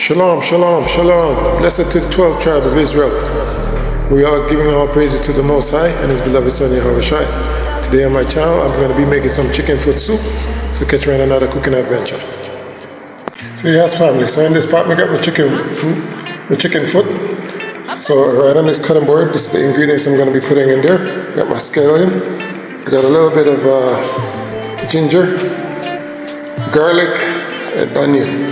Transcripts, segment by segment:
Shalom, shalom, shalom. Blessed to the 12th tribe of Israel. We are giving all praises to the Most High and His beloved Son Yahushua. Today on my channel, I'm going to be making some chicken foot soup. So catch me on another cooking adventure. So yes, family. So in this pot, I got my chicken foot. So right on this cutting board, this is the ingredients I'm going to be putting in there. Got my scallion. I got a little bit of ginger, garlic, and onion.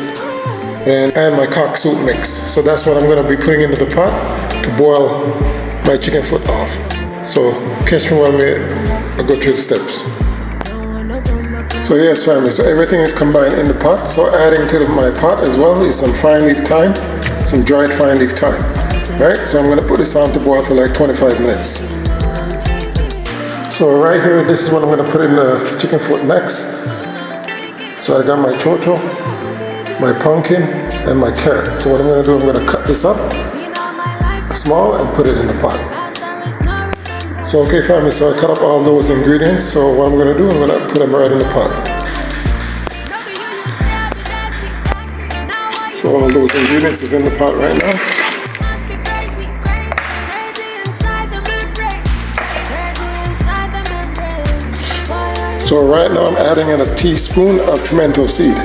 And my cock soup mix. So that's what I'm going to be putting into the pot to boil my chicken foot off. So catch me while I go through the steps. So yes, family, so everything is combined in the pot. So adding to my pot as well is some fine leaf thyme, some dried fine leaf thyme. Right, so I'm going to put this on to boil for like 25 minutes. So right here, this is what I'm going to put in the chicken foot next. So I got my chocho, my pumpkin, and my carrot. So what I'm going to do, I'm going to cut this up small and put it in the pot. So okay, family, so I cut up all those ingredients. So what I'm going to do, I'm going to put them right in the pot. So all those ingredients is in the pot right now. So right now I'm adding in a teaspoon of pimento seed.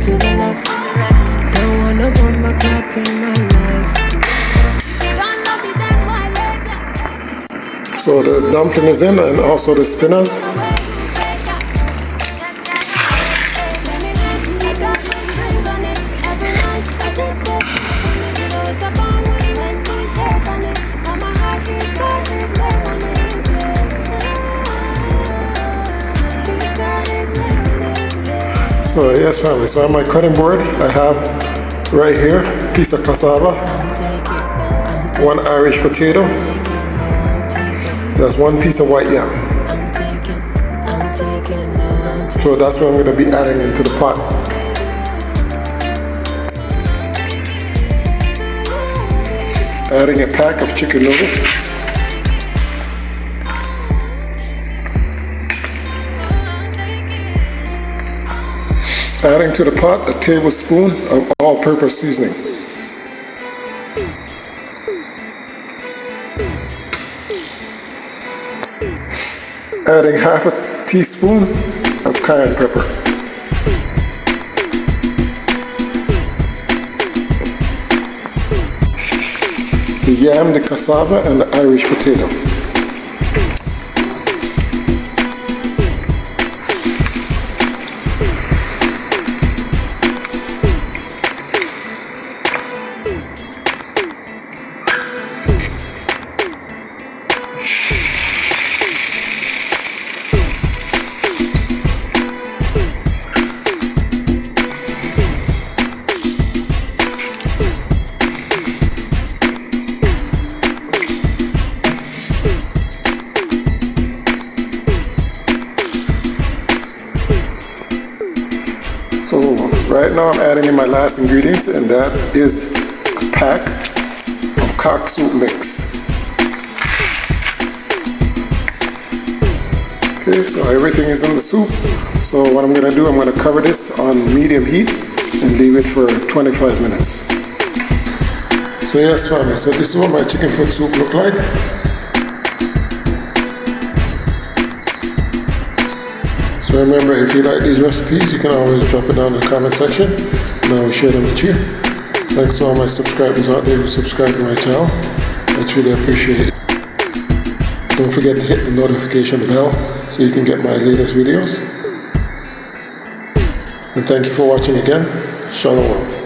To the left, don't wanna put my clock in my life. So the dumpling is in and also the spinners. So yes, family, so on my cutting board I have right here a piece of cassava, one Irish potato, that's one piece of white yam. So that's what I'm going to be adding into the pot. Adding a pack of chicken noodles. Adding to the pot a tablespoon of all-purpose seasoning. Adding half a teaspoon of cayenne pepper. The yam, the cassava, and the Irish potato. So right now I'm adding in my last ingredients, and that is a pack of cock soup mix. Okay, so everything is in the soup. So what I'm going to do, I'm going to cover this on medium heat and leave it for 25 minutes. So yes, family, so this is what my chicken foot soup look like. So remember, if you like these recipes, you can always drop it down in the comment section and I will share them with you. Thanks to all my subscribers out there who subscribe to my channel. I truly appreciate it. Don't forget to hit the notification bell so you can get my latest videos. And thank you for watching again. Shalom.